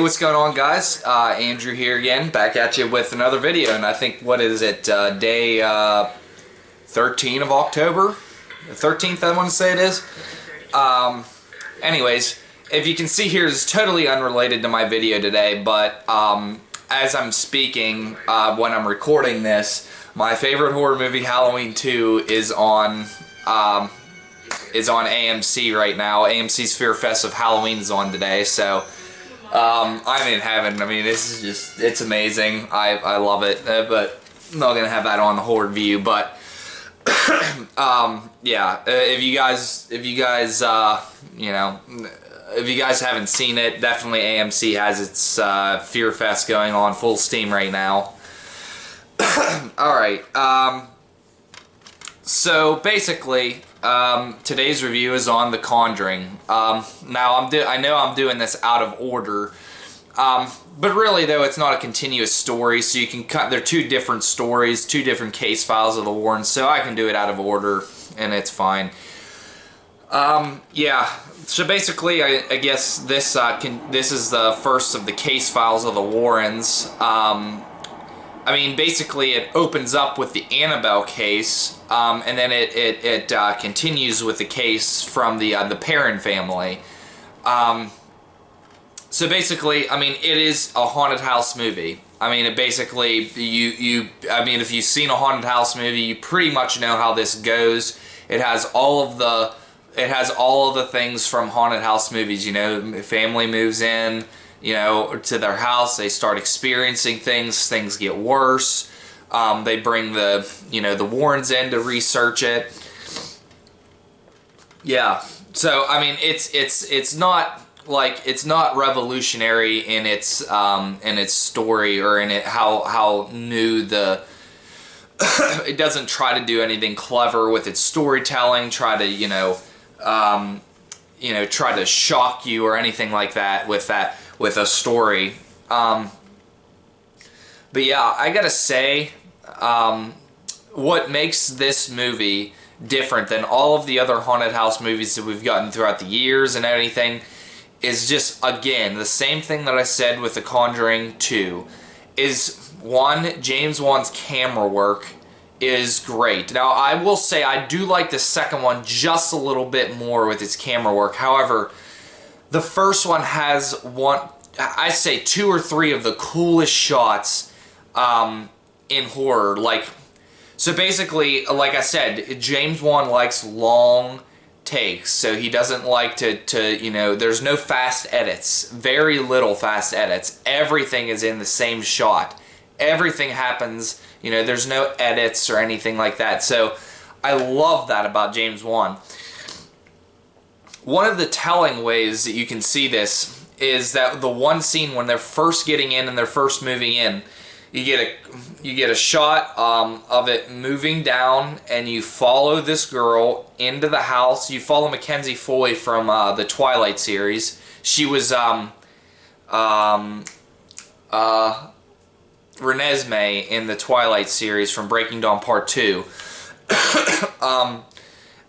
what's going on, guys? Andrew here again, back at you with another video, and I think, what is it, day 13 of October? The 13th, I want to say it is. Anyways, if you can see here, it's totally unrelated to my video today, but as I'm speaking, when I'm recording this, my favorite horror movie, Halloween 2, is on AMC right now. AMC's Fear Fest of Halloween is on today, so I'm in heaven. I mean, this is just, it's amazing. I love it, but I'm not gonna have that on the horror review. But yeah, if you guys you know, if you guys haven't seen it, definitely AMC has its Fear Fest going on full steam right now. Alright, so basically, today's review is on The Conjuring. Now, I know I'm doing this out of order, but really, though, it's not a continuous story, so you can cut. They're two different stories, two different case files of the Warrens, so I can do it out of order, and it's fine. Yeah, so basically, I guess this is the first of the case files of the Warrens. I mean, basically, it opens up with the Annabelle case, and then it continues with the case from the Perrin family. So basically, I mean, it is a haunted house movie. I mean, it basically, I mean, if you've seen a haunted house movie, you pretty much know how this goes. It has all of the things from haunted house movies. You know, family moves in, you know, to their house, they start experiencing things get worse. They bring the Warrens in to research it. Yeah, so I mean, it's not like, it's not revolutionary in its story, or in it how new the it doesn't try to do anything clever with its storytelling, try to try to shock you or anything like that with a story. But yeah, I gotta say, what makes this movie different than all of the other haunted house movies that we've gotten throughout the years and everything is just, again, the same thing that I said with The Conjuring 2, is one, James Wan's camera work is great. Now, I will say I do like the second one just a little bit more with its camera work. However, the first one has I'd say 2 or 3 of the coolest shots in horror. Like, so basically, like I said, James Wan likes long takes, so he doesn't like to you know, there's no fast edits, very little fast edits. Everything is in the same shot. Everything happens, you know, there's no edits or anything like that. So I love that about James Wan. One of the telling ways that you can see this is that the one scene when they're first getting in and they're first moving in, you get a shot of it moving down, and you follow this girl into the house. You follow Mackenzie Foy from the Twilight series. She was Renesmee in the Twilight series from Breaking Dawn Part 2.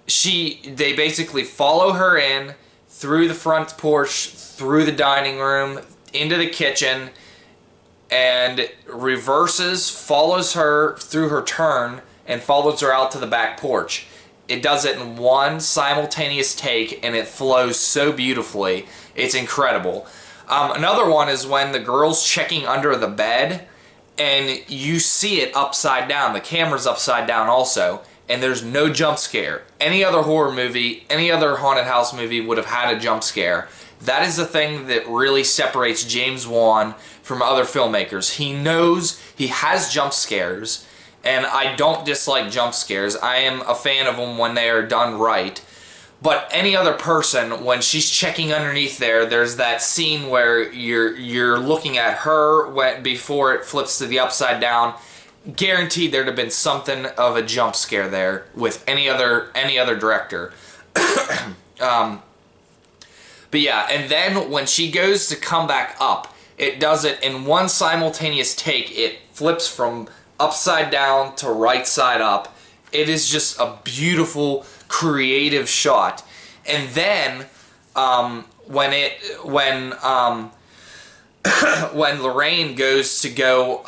They basically follow her in through the front porch, through the dining room, into the kitchen, and reverses, follows her through her turn, and follows her out to the back porch. It does it in one simultaneous take, and it flows so beautifully. It's incredible. Another one is when the girl's checking under the bed, and you see it upside down. The camera's upside down also, and there's no jump scare. Any other horror movie, any other haunted house movie would have had a jump scare. That is the thing that really separates James Wan from other filmmakers. He knows he has jump scares, and I don't dislike jump scares. I am a fan of them when they are done right. But any other person, when she's checking underneath there, there's that scene where you're looking at her before it flips to the upside down. Guaranteed there'd have been something of a jump scare there with any other director. But yeah, and then when she goes to come back up, it does it in one simultaneous take. It flips from upside down to right side up. It is just a beautiful, creative shot. And then when when Lorraine goes to go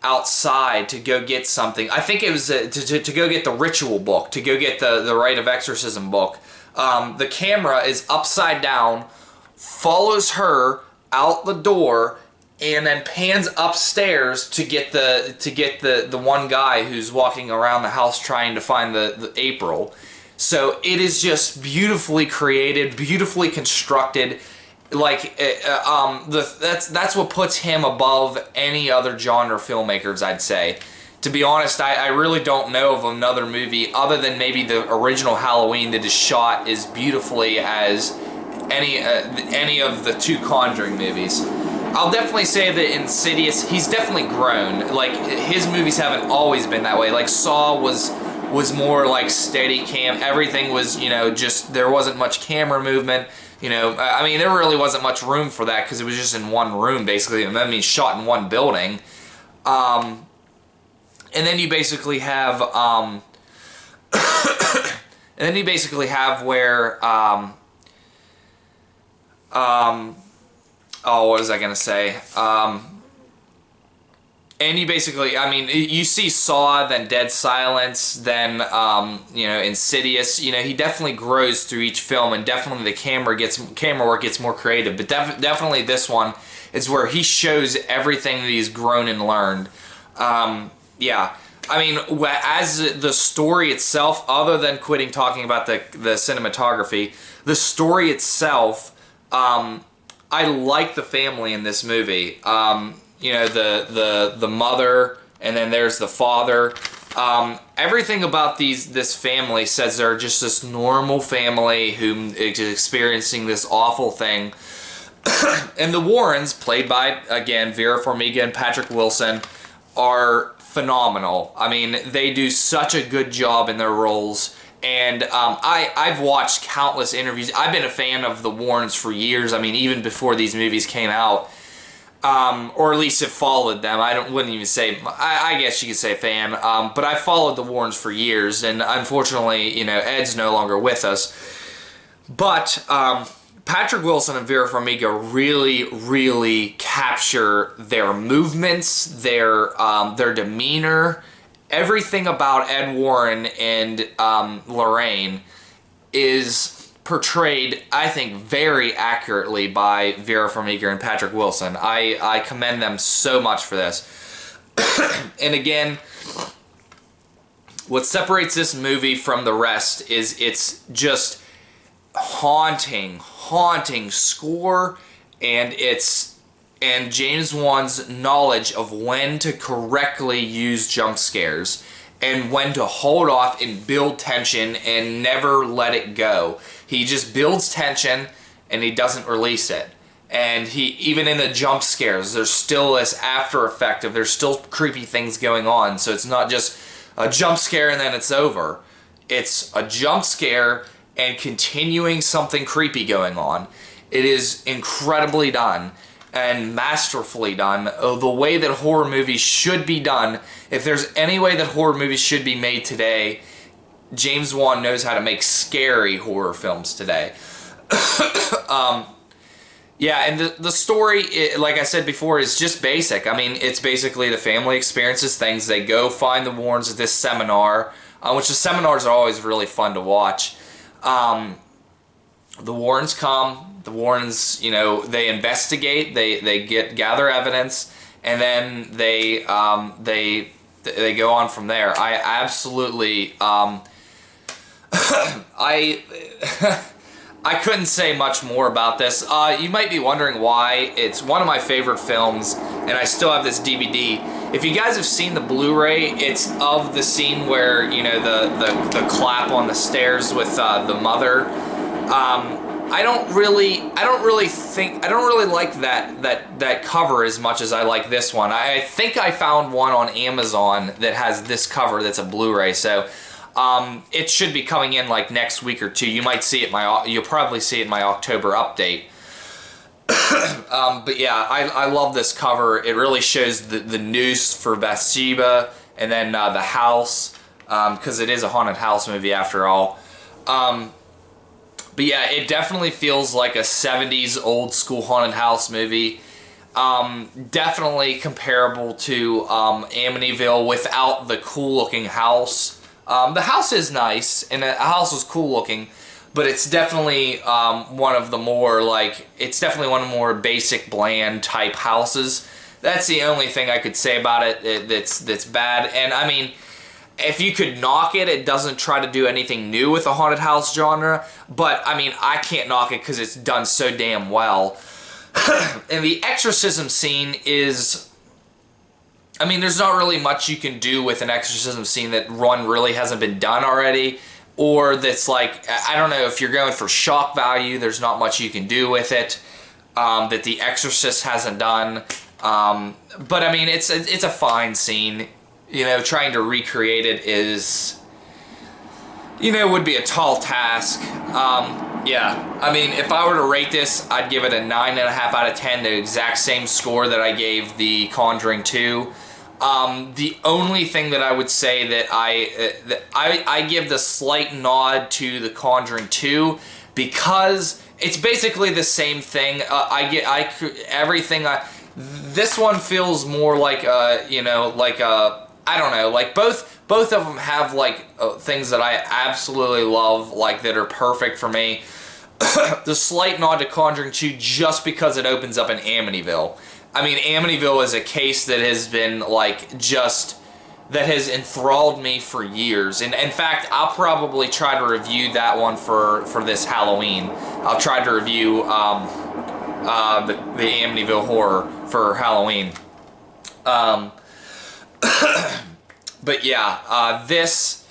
outside to go get something. I think it was to go get the ritual book, to go get the Rite of Exorcism book. The camera is upside down, follows her out the door, and then pans upstairs to get the one guy who's walking around the house trying to find the April. So it is just beautifully created, beautifully constructed. Like that's what puts him above any other genre filmmakers, I'd say. To be honest, I really don't know of another movie other than maybe the original Halloween that is shot as beautifully as any of the two Conjuring movies. I'll definitely say that Insidious, he's definitely grown. Like, his movies haven't always been that way. Like, Saw was more like steady cam. Everything was, you know, just, there wasn't much camera movement. You know, I mean, there really wasn't much room for that because it was just in one room, basically. And that means shot in one building. And then you basically have, where, oh, what was I gonna say? And you basically, I mean, you see Saw, then Dead Silence, then, you know, Insidious. You know, he definitely grows through each film, and definitely the camera work gets more creative. But definitely this one is where he shows everything that he's grown and learned. Yeah. I mean, as the story itself, other than quitting talking about the cinematography, the story itself, I like the family in this movie. You know, the mother, and then there's the father. Everything about this family says they're just this normal family who is experiencing this awful thing. And the Warrens, played by, again, Vera Farmiga and Patrick Wilson, are phenomenal. I mean, they do such a good job in their roles. And I've watched countless interviews. I've been a fan of the Warrens for years. I mean, even before these movies came out. Or at least have followed them. Wouldn't even say, I guess you could say fan. But I followed the Warrens for years. And unfortunately, you know, Ed's no longer with us. But Patrick Wilson and Vera Farmiga really, really capture their movements, their demeanor. Everything about Ed Warren and Lorraine is portrayed, I think, very accurately by Vera Farmiga and Patrick Wilson. I commend them so much for this. And again, what separates this movie from the rest is it's just haunting score, and James Wan's knowledge of when to correctly use jump scares and when to hold off and build tension and never let it go. He just builds tension and he doesn't release it. And even in the jump scares, there's still this after effect of there's still creepy things going on. So it's not just a jump scare and then it's over. It's a jump scare and continuing something creepy going on. It is incredibly done and masterfully done, the way that horror movies should be done. If there's any way that horror movies should be made today, James Wan knows how to make scary horror films today. Yeah, and the story, like I said before, is just basic. I mean, it's basically the family experiences things. They go find the Warrens at this seminar, which the seminars are always really fun to watch. The Warrens come. The Warrens, you know, they investigate. They gather evidence, and then they go on from there. I absolutely I couldn't say much more about this. You might be wondering why. It's one of my favorite films, and I still have this DVD. If you guys have seen the Blu-ray, it's of the scene where, you know, the clap on the stairs with the mother. I don't really like that cover as much as I like this one. I think I found one on Amazon that has this cover that's a Blu-ray, so it should be coming in like next week or two. You might see it you'll probably see it in my October update. But yeah, I love this cover. It really shows the noose for Bathsheba, and then the house, because it is a haunted house movie after all. But yeah, it definitely feels like a 70s old school haunted house movie. Definitely comparable to Amityville without the cool looking house. The house is nice, and the house is cool looking, but it's definitely one of the more basic, bland type houses. That's the only thing I could say about it that's bad. And I mean, if you could knock it, it doesn't try to do anything new with the haunted house genre. But I mean, I can't knock it because it's done so damn well. And the exorcism scene is, I mean, there's not really much you can do with an exorcism scene that one really hasn't been done already, or that's like, I don't know, if you're going for shock value, there's not much you can do with it that The Exorcist hasn't done. But I mean, it's a fine scene. You know, trying to recreate it is, you know, would be a tall task. Yeah, I mean, if I were to rate this, I'd give it a 9.5 out of 10, the exact same score that I gave The Conjuring 2. The only thing that I would say that I give the slight nod to The Conjuring 2 because it's basically the same thing. This one feels more like you know, like I don't know, like both of them have like things that I absolutely love, like that are perfect for me. The slight nod to Conjuring 2 just because it opens up in Amityville. I mean, Amityville is a case that has been like that has enthralled me for years. And in fact, I'll probably try to review that one for this Halloween. I'll try to review the Amityville Horror for Halloween. But yeah, this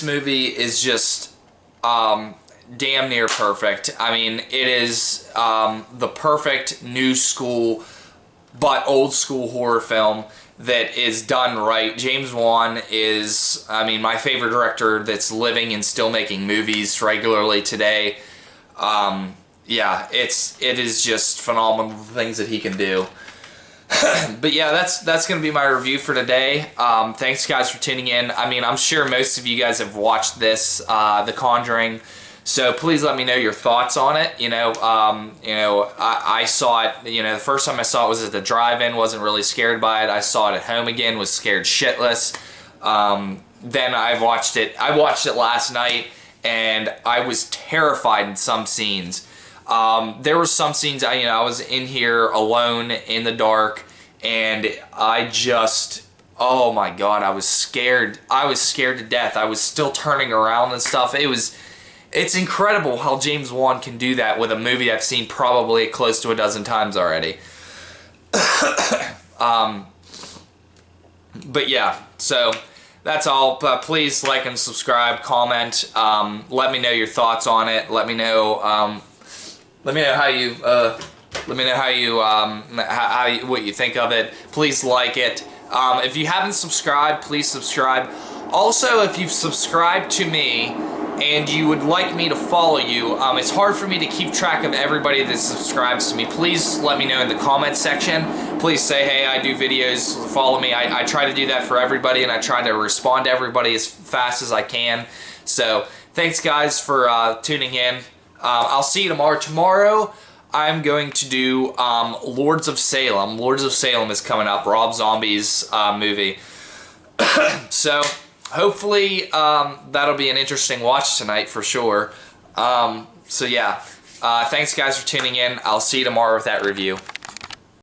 movie is just damn near perfect. I mean, it is the perfect new school but old school horror film that is done right. James Wan is, I mean, my favorite director that's living and still making movies regularly today. Yeah, it is just phenomenal, the things that he can do. But yeah, that's going to be my review for today. Thanks guys for tuning in. I mean, I'm sure most of you guys have watched this, The Conjuring, so please let me know your thoughts on it. I saw it, the first time I saw it was at the drive-in, wasn't really scared by it. I saw it at home again, was scared shitless. Then I watched it last night, and I was terrified in some scenes. There were some scenes, I was in here alone in the dark, and I just, oh my god, I was scared. I was scared to death. I was still turning around and stuff. It's incredible how James Wan can do that with a movie I've seen probably close to a dozen times already. But yeah, so that's all. Please like and subscribe, comment, let me know your thoughts on it. Let me know what you think of it. Please like it. If you haven't subscribed, please subscribe. Also, if you've subscribed to me and you would like me to follow you, it's hard for me to keep track of everybody that subscribes to me. Please let me know in the comments section. Please say, hey, I do videos, follow me. I try to do that for everybody, and I try to respond to everybody as fast as I can. So, thanks guys for tuning in. I'll see you tomorrow. Tomorrow, I'm going to do Lords of Salem. Lords of Salem is coming up, Rob Zombie's movie. So, hopefully, that'll be an interesting watch tonight for sure. So yeah, thanks guys for tuning in. I'll see you tomorrow with that review.